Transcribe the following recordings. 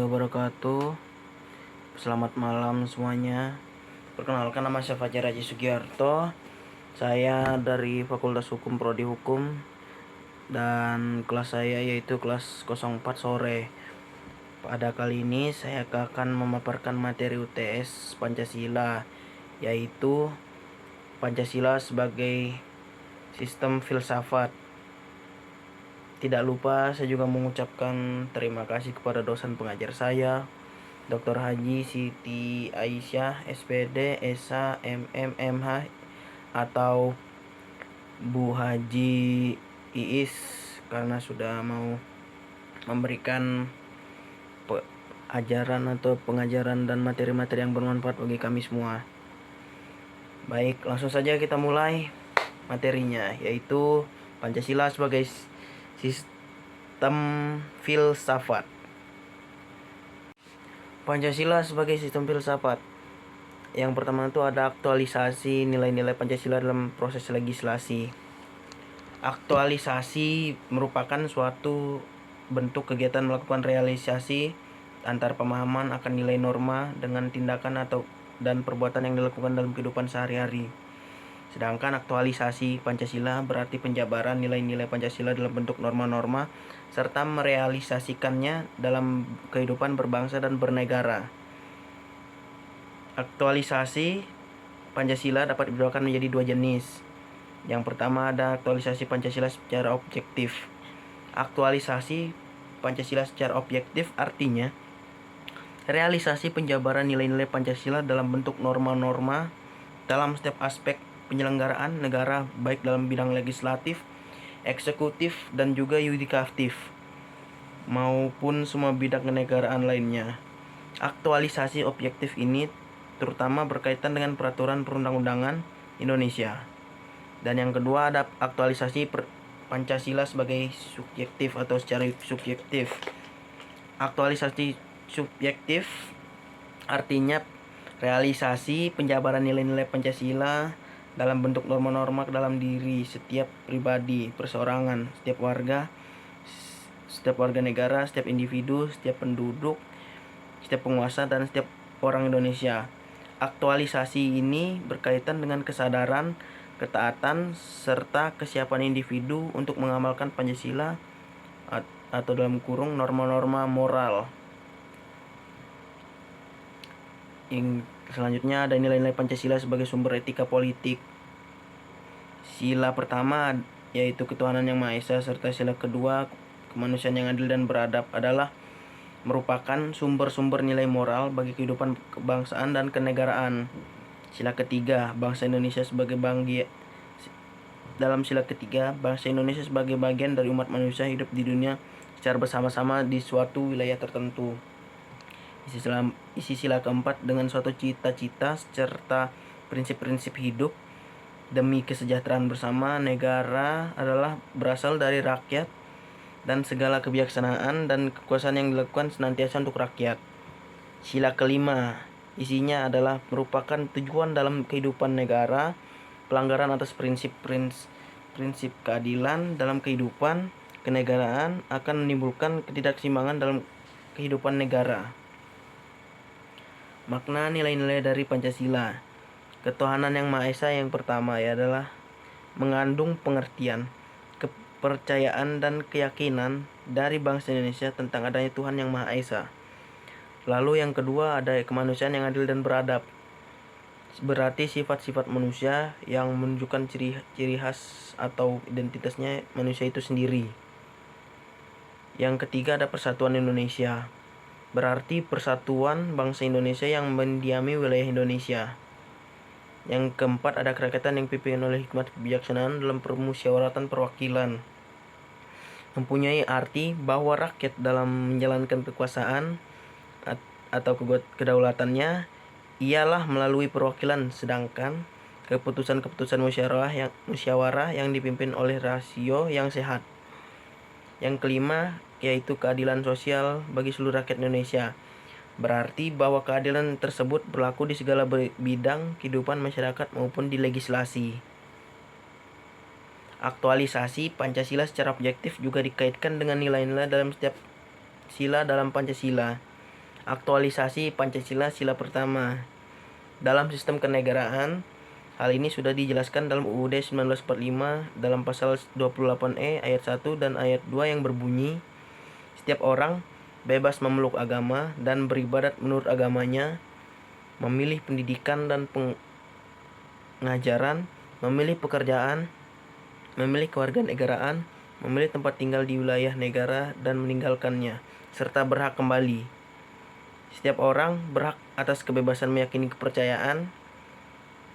warahmatullahi wabarakatuh. Selamat malam semuanya. Perkenalkan, nama saya Fajar Haji Sugiarto. Saya dari Fakultas Hukum Prodi Hukum, dan kelas saya yaitu kelas 04 sore. Pada kali ini saya akan memaparkan materi UTS Pancasila, yaitu Pancasila sebagai sistem filsafat. Tidak lupa saya juga mengucapkan terima kasih kepada dosen pengajar saya, Dr. Haji Siti Aisyah, SPD, SA, MM, MH, atau Bu Haji Iis, karena sudah mau memberikan ajaran atau pengajaran dan materi-materi yang bermanfaat bagi kami semua. Baik, langsung saja kita mulai materinya, yaitu Pancasila sebagai sistem filsafat. Pancasila sebagai sistem filsafat. Yang pertama itu ada aktualisasi nilai-nilai Pancasila dalam proses legislasi. Aktualisasi merupakan suatu bentuk kegiatan melakukan realisasi antar pemahaman akan nilai norma dengan tindakan dan perbuatan yang dilakukan dalam kehidupan sehari-hari. Sedangkan aktualisasi Pancasila berarti penjabaran nilai-nilai Pancasila dalam bentuk norma-norma serta merealisasikannya dalam kehidupan berbangsa dan bernegara. Aktualisasi Pancasila dapat dibedakan menjadi dua jenis. Yang pertama ada aktualisasi Pancasila secara objektif. Aktualisasi Pancasila secara objektif artinya realisasi penjabaran nilai-nilai Pancasila dalam bentuk norma-norma dalam setiap aspek penyelenggaraan negara, baik dalam bidang legislatif, eksekutif, dan juga yudikatif, maupun semua bidang kenegaraan lainnya. Aktualisasi objektif ini terutama berkaitan dengan peraturan perundang-undangan Indonesia. Dan yang kedua ada aktualisasi Pancasila sebagai subjektif atau secara subjektif. Aktualisasi subjektif artinya realisasi penjabaran nilai-nilai Pancasila dalam bentuk norma-norma ke dalam diri setiap pribadi, perseorangan, setiap warga negara, setiap individu, setiap penduduk, setiap penguasa, dan setiap orang Indonesia. Aktualisasi ini berkaitan dengan kesadaran, ketaatan, serta kesiapan individu untuk mengamalkan Pancasila atau dalam kurung norma-norma moral. Yang selanjutnya ada nilai-nilai Pancasila sebagai sumber etika politik. Sila pertama yaitu ketuhanan yang Maha Esa, serta sila kedua kemanusiaan yang adil dan beradab adalah merupakan sumber-sumber nilai moral bagi kehidupan kebangsaan dan kenegaraan. Sila ketiga, dalam sila ketiga, bangsa Indonesia sebagai bagian dari umat manusia hidup di dunia secara bersama-sama di suatu wilayah tertentu. Isi sila keempat dengan suatu cita-cita serta prinsip-prinsip hidup demi kesejahteraan bersama negara adalah berasal dari rakyat, dan segala kebijaksanaan dan kekuasaan yang dilakukan senantiasa untuk rakyat. Sila kelima isinya adalah merupakan tujuan dalam kehidupan negara, pelanggaran atas prinsip keadilan dalam kehidupan kenegaraan akan menimbulkan ketidakseimbangan dalam kehidupan negara. Makna nilai-nilai dari Pancasila. Ketuhanan yang Maha Esa yang pertama adalah mengandung pengertian, kepercayaan, dan keyakinan dari bangsa Indonesia tentang adanya Tuhan yang Maha Esa. Lalu yang kedua ada kemanusiaan yang adil dan beradab. Berarti sifat-sifat manusia yang menunjukkan ciri khas atau identitasnya manusia itu sendiri. Yang ketiga ada persatuan Indonesia. Berarti persatuan bangsa Indonesia yang mendiami wilayah Indonesia. Yang keempat ada kerakyatan yang dipimpin oleh hikmat kebijaksanaan dalam permusyawaratan perwakilan. Mempunyai arti bahwa rakyat dalam menjalankan kekuasaan atau kedaulatannya ialah melalui perwakilan, sedangkan keputusan-keputusan musyawarah yang dipimpin oleh rasio yang sehat. Yang kelima yaitu keadilan sosial bagi seluruh rakyat Indonesia. Berarti bahwa keadilan tersebut berlaku di segala bidang kehidupan masyarakat maupun di legislasi. Aktualisasi Pancasila secara objektif juga dikaitkan dengan nilai-nilai dalam setiap sila dalam Pancasila. Aktualisasi Pancasila sila pertama. Dalam sistem kenegaraan, hal ini sudah dijelaskan dalam UUD 1945 dalam pasal 28E ayat 1 dan ayat 2 yang berbunyi, setiap orang bebas memeluk agama dan beribadat menurut agamanya, memilih pendidikan dan pengajaran, memilih pekerjaan, memilih kewarganegaraan, memilih tempat tinggal di wilayah negara dan meninggalkannya, serta berhak kembali. Setiap orang berhak atas kebebasan meyakini kepercayaan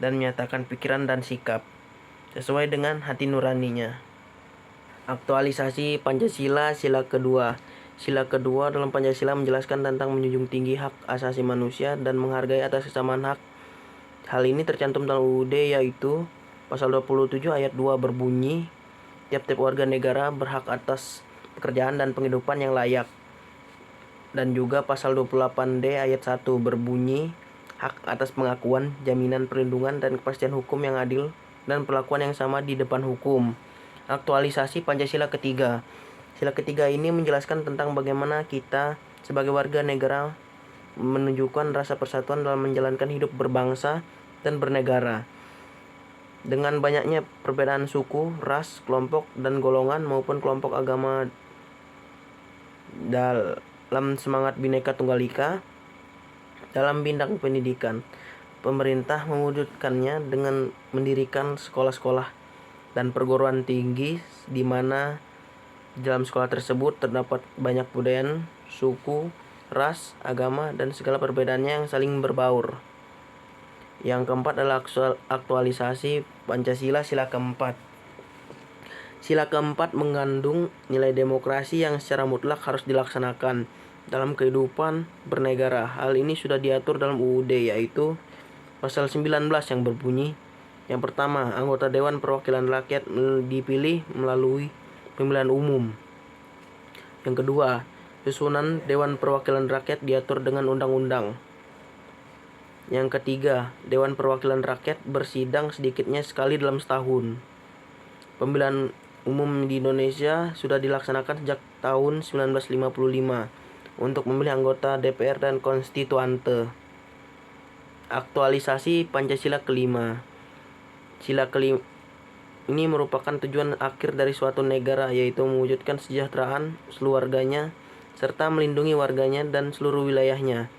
dan menyatakan pikiran dan sikap sesuai dengan hati nuraninya. Aktualisasi Pancasila sila kedua. Sila kedua dalam Pancasila menjelaskan tentang menjunjung tinggi hak asasi manusia dan menghargai atas kesamaan hak. Hal ini tercantum dalam UUD, yaitu pasal 27 ayat 2 berbunyi, tiap-tiap warga negara berhak atas pekerjaan dan penghidupan yang layak. Dan juga pasal 28D ayat 1 berbunyi, hak atas pengakuan, jaminan perlindungan dan kepastian hukum yang adil dan perlakuan yang sama di depan hukum. Aktualisasi Pancasila ketiga. Sila ketiga ini menjelaskan tentang bagaimana kita sebagai warga negara menunjukkan rasa persatuan dalam menjalankan hidup berbangsa dan bernegara. Dengan banyaknya perbedaan suku, ras, kelompok dan golongan maupun kelompok agama dalam semangat Bhinneka Tunggal Ika, dalam bidang pendidikan, pemerintah mewujudkannya dengan mendirikan sekolah-sekolah dan perguruan tinggi di mana dalam sekolah tersebut terdapat banyak budaya, suku, ras, agama, dan segala perbedaannya yang saling berbaur. Yang keempat adalah aktualisasi Pancasila sila keempat. Sila keempat mengandung nilai demokrasi yang secara mutlak harus dilaksanakan dalam kehidupan bernegara. Hal ini sudah diatur dalam UUD, yaitu pasal 19 yang berbunyi, yang pertama, anggota Dewan Perwakilan Rakyat dipilih melalui pemilihan umum. Yang kedua, susunan Dewan Perwakilan Rakyat diatur dengan undang-undang. Yang ketiga, Dewan Perwakilan Rakyat bersidang sedikitnya sekali dalam setahun. Pemilihan umum di Indonesia sudah dilaksanakan sejak tahun 1955 untuk memilih anggota DPR dan konstituante. Aktualisasi Pancasila kelima. Sila kelima ini merupakan tujuan akhir dari suatu negara, yaitu mewujudkan kesejahteraan seluruh warganya serta melindungi warganya dan seluruh wilayahnya.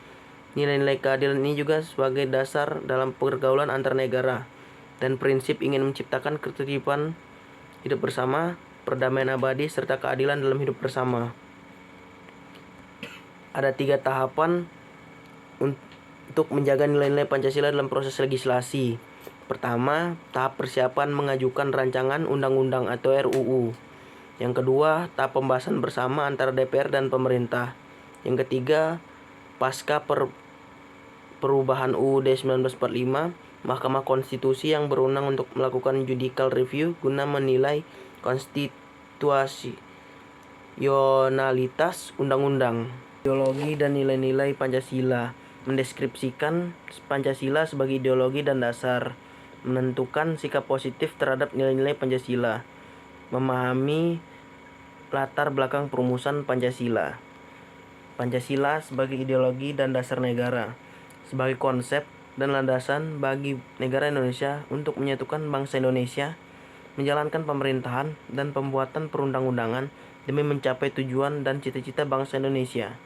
Nilai-nilai keadilan ini juga sebagai dasar dalam pergaulan antar negara dan prinsip ingin menciptakan ketertiban hidup bersama, perdamaian abadi, serta keadilan dalam hidup bersama. Ada 3 tahapan untuk menjaga nilai-nilai Pancasila dalam proses legislasi. Pertama, tahap persiapan mengajukan rancangan undang-undang atau RUU. Yang kedua, tahap pembahasan bersama antara DPR dan pemerintah. Yang ketiga, pasca perubahan UUD 1945, Mahkamah Konstitusi yang berwenang untuk melakukan judicial review guna menilai konstitusionalitas undang-undang. Ideologi dan nilai-nilai Pancasila mendeskripsikan Pancasila sebagai ideologi dan dasar, menentukan sikap positif terhadap nilai-nilai Pancasila, memahami latar belakang perumusan Pancasila. Pancasila sebagai ideologi dan dasar negara, sebagai konsep dan landasan bagi negara Indonesia untuk menyatukan bangsa Indonesia, menjalankan pemerintahan dan pembuatan perundang-undangan demi mencapai tujuan dan cita-cita bangsa Indonesia.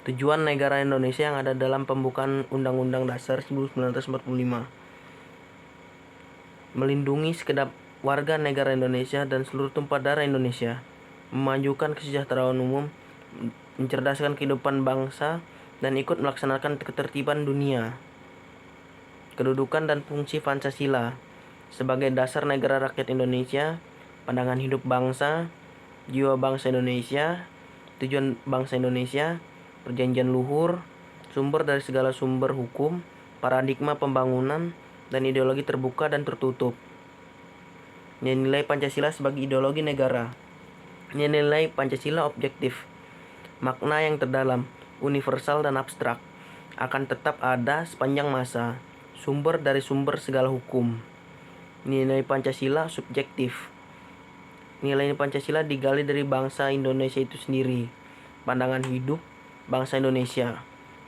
Tujuan negara Indonesia yang ada dalam pembukaan Undang-Undang Dasar 1945. Melindungi segenap warga negara Indonesia dan seluruh tumpah darah Indonesia, memajukan kesejahteraan umum, mencerdaskan kehidupan bangsa, dan ikut melaksanakan ketertiban dunia. Kedudukan dan fungsi Pancasila sebagai dasar negara rakyat Indonesia, pandangan hidup bangsa, jiwa bangsa Indonesia, tujuan bangsa Indonesia, perjanjian luhur, sumber dari segala sumber hukum, paradigma pembangunan, dan ideologi terbuka dan tertutup. Nilai Pancasila sebagai ideologi negara. Nilai Pancasila objektif, makna yang terdalam, universal dan abstrak, akan tetap ada sepanjang masa, sumber dari sumber segala hukum. Nilai Pancasila subjektif. Nilai Pancasila digali dari bangsa Indonesia itu sendiri, pandangan hidup, bangsa Indonesia.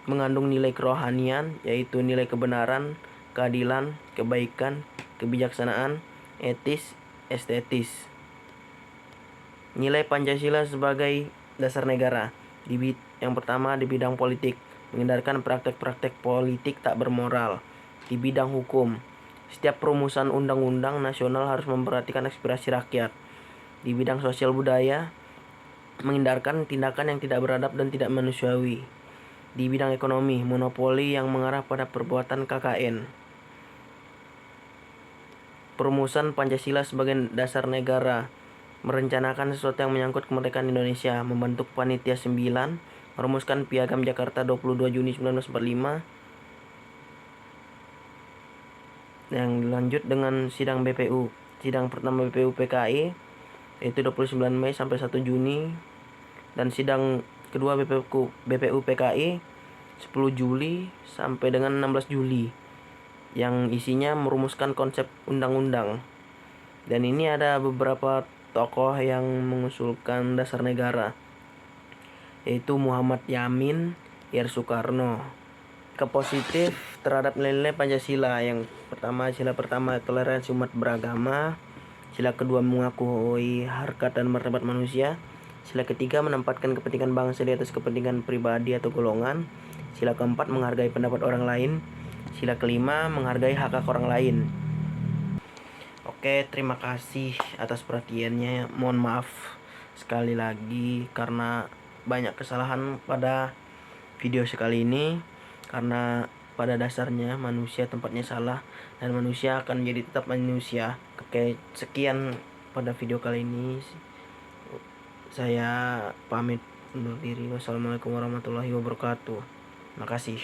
Mengandung nilai kerohanian, yaitu nilai kebenaran, keadilan, kebaikan, kebijaksanaan, etis, estetis. Nilai Pancasila sebagai dasar negara. Yang pertama di bidang politik, menghindarkan praktek-praktek politik tak bermoral. Di bidang hukum, setiap perumusan undang-undang nasional harus memperhatikan aspirasi rakyat. Di bidang sosial budaya, menghindarkan tindakan yang tidak beradab dan tidak manusiawi. Di bidang ekonomi, monopoli yang mengarah pada perbuatan KKN. Perumusan Pancasila sebagai dasar negara, merencanakan sesuatu yang menyangkut kemerdekaan Indonesia, membentuk panitia 9, merumuskan Piagam Jakarta 22 Juni 1945, yang dilanjut dengan sidang BPU. Sidang pertama BPU PKI yaitu 29 Mei sampai 1 Juni, dan sidang kedua BPU PKI 10 Juli sampai dengan 16 Juli, yang isinya merumuskan konsep undang-undang. Dan ini ada beberapa tokoh yang mengusulkan dasar negara, yaitu Muhammad Yamin, Ir Soekarno. Positif terhadap nilai-nilai Pancasila. Yang pertama, sila pertama toleransi umat beragama. Sila kedua mengakui harkat dan martabat manusia. Sila ketiga menempatkan kepentingan bangsa di atas kepentingan pribadi atau golongan. Sila keempat menghargai pendapat orang lain. Sila kelima menghargai hak-hak orang lain. Oke, terima kasih atas perhatiannya. Mohon maaf sekali lagi karena banyak kesalahan pada video sekali ini, karena pada dasarnya manusia tempatnya salah dan manusia akan menjadi tetap manusia. Oke, sekian pada video kali ini. Saya pamit undur diri. Wassalamualaikum warahmatullahi wabarakatuh. Terima kasih.